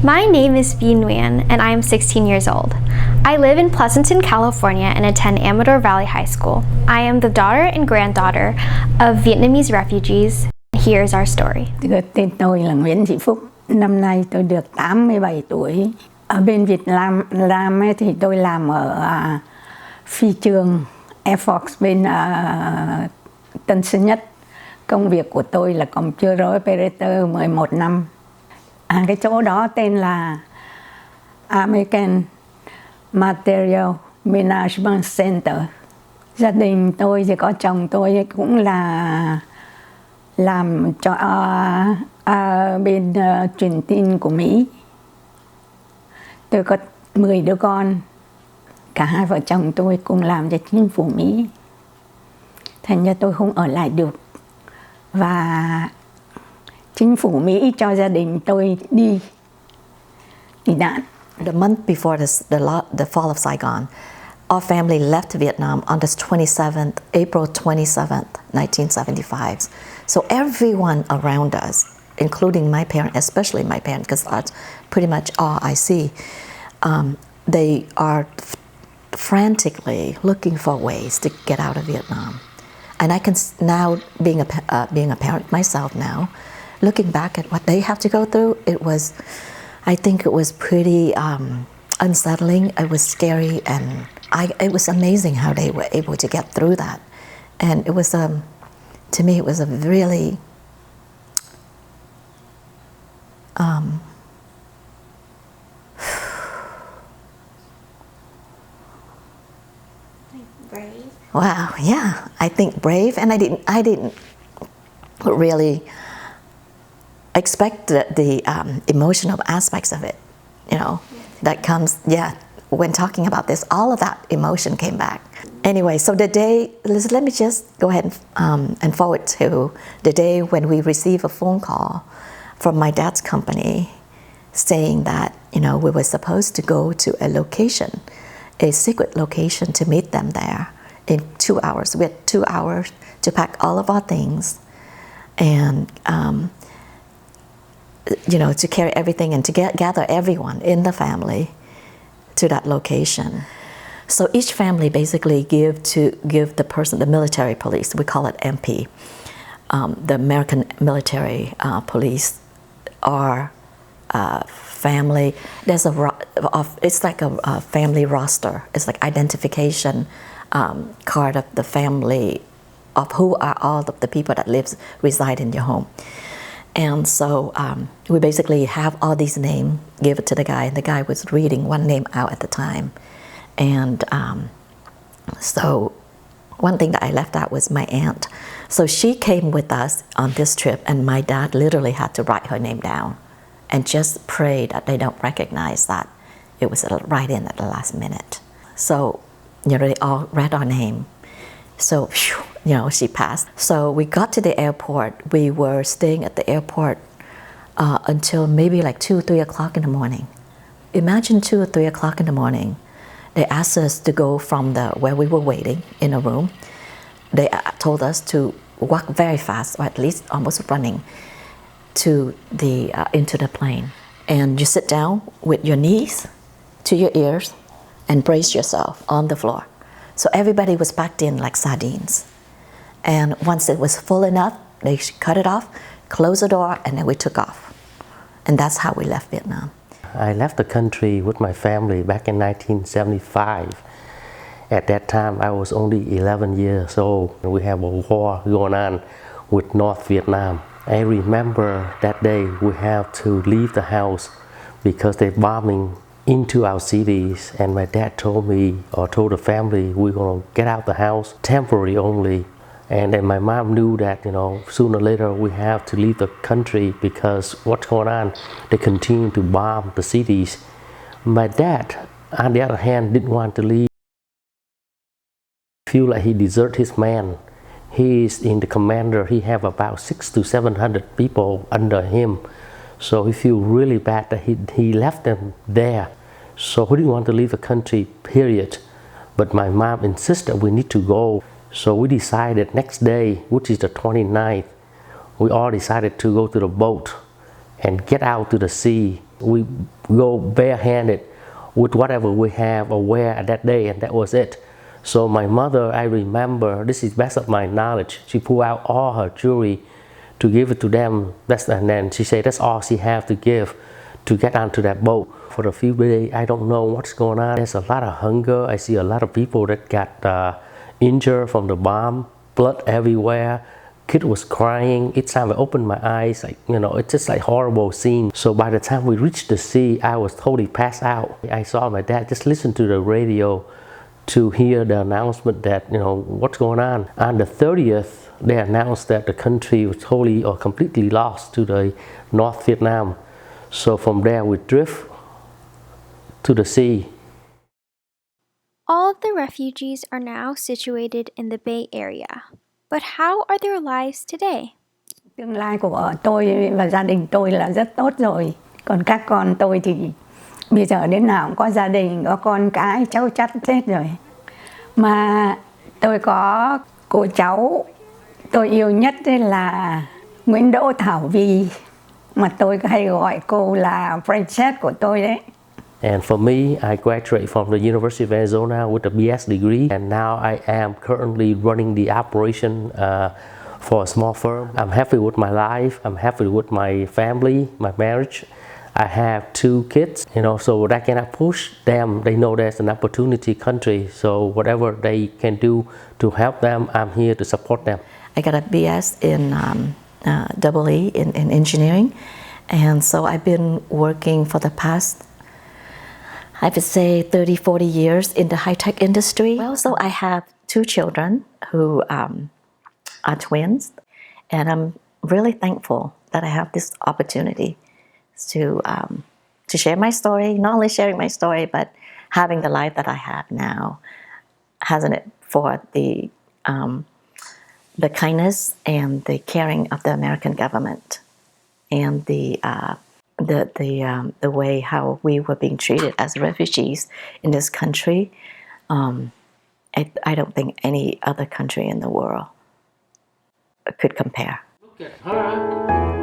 My name is ViNguyen, and I am 16 years old. I live in Pleasanton, California, and attend Amador Valley High School. I am the daughter and granddaughter of Vietnamese refugees. Here's our story. Tên tôi là Nguyễn Thị Phúc. Năm nay tôi được 87 tuổi. Ở bên Việt Nam ấy, thì tôi làm ở phi trường Air Force bên Tân Sơn Nhất. Công việc của tôi là Computer Operator 11 năm. Cái chỗ đó tên là American Material Management Center. Gia đình tôi thì có chồng tôi cũng là làm cho bên truyền tin của Mỹ. Tôi có 10 đứa con. Cả hai vợ chồng tôi cùng làm cho chính phủ Mỹ. Thành ra tôi không ở lại được. Và chính phủ Mỹ cho gia đình tôi đi nạn. The month before the fall of Saigon, our family left Vietnam on the 27th, April 27th, 1975. So everyone around us, including my parents, especially my parents, because that's pretty much all I see, they are frantically looking for ways to get out of Vietnam. And I can now, being a parent myself now, looking back at what they have to go through, I think it was pretty unsettling. It was scary, and it was amazing how they were able to get through that. And it was, to me, it was a really Brave. Wow, yeah, I think brave, and I didn't really expect the emotional aspects of it, you know, that comes, when talking about this, all of that emotion came back. Anyway, so the day, let me just go ahead and forward to the day when we received a phone call from my dad's company saying that, you know, we were supposed to go to a location, a secret location, to meet them there in 2 hours. We had 2 hours to pack all of our things and you know, to carry everything and to gather everyone in the family to that location. So each family basically give the person, the military police, we call it MP, the American military police, our family. There's it's like a family roster. It's like identification card of the family of who are all of the people that reside in your home. And so we basically have all these names, give it to the guy, and the guy was reading one name out at the time. And so one thing that I left out was my aunt. So she came with us on this trip, and my dad literally had to write her name down and just pray that they don't recognize that it was right in at the last minute. So, you know, they all read our name. So, you know, she passed. So we got to the airport. We were staying at the airport until maybe like 2 or 3 o'clock in the morning. Imagine 2 or 3 o'clock in the morning. They asked us to go from where we were waiting in a room. They told us to walk very fast, or at least almost running, to into the plane. And you sit down with your knees to your ears and brace yourself on the floor. So everybody was packed in like sardines. And once it was full enough, they cut it off, closed the door, and then we took off. And that's how we left Vietnam. I left the country with my family back in 1975. At that time, I was only 11 years old. We have a war going on with North Vietnam. I remember that day we have to leave the house because they're bombing into our cities, and my dad told me, or told the family, we're gonna get out the house temporarily only. And then my mom knew that, you know, sooner or later we have to leave the country because what's going on, they continue to bomb the cities. My dad, on the other hand, didn't want to leave. I feel like he deserted his man. He is in the commander, he have about 600 to 700 people under him. So he feel really bad that he left them there. So he didn't want to leave the country, period. But my mom insisted we need to go. So we decided next day, which is the 29th, we all decided to go to the boat and get out to the sea We go barehanded with whatever we have or wear at that day, and that was it. So my mother, I remember, this is best of my knowledge, she pulled out all her jewelry to give it to them. And then she said that's all she have to give to get onto that boat. For a few days, I don't know what's going on. There's a lot of hunger. I see a lot of people that got injured from the bomb, blood everywhere. Kid was crying. Each time I opened my eyes, like, you know, it's just like horrible scene. So by the time we reached the sea, I was totally passed out. I saw my dad just listen to the radio to hear the announcement that, you know, what's going on. On the 30th, they announced that the country was totally or completely lost to the North Vietnam. So from there, we drift to the sea. All of the refugees are now situated in the Bay Area. But how are their lives today? Tương lai của tôi và gia đình tôi là rất tốt rồi. Còn các con tôi thì bây giờ đến nào cũng có gia đình, có con cái, cháu chắt hết rồi. Mà tôi có cô cháu tôi yêu nhất là Nguyễn Đỗ Thảo Vy, mà tôi hay gọi cô là princess của tôi đấy. And for me, I graduated from the University of Arizona with a BS degree, and now I am currently running the operation for a small firm. I'm happy with my life. I'm happy with my family, my marriage. I have 2 kids, you know, so that cannot push them. They know there's an opportunity country, so whatever they can do to help them, I'm here to support them. I got a BS in EE in engineering, and so I've been working for the past, I would say 30, 40 years in the high-tech industry. Well, so I have 2 children who are twins, and I'm really thankful that I have this opportunity to share my story, not only sharing my story, but having the life that I have now, hasn't it, for the kindness and the caring of the American government, and the way how we were being treated as refugees in this country. I don't think any other country in the world could compare. Look at her.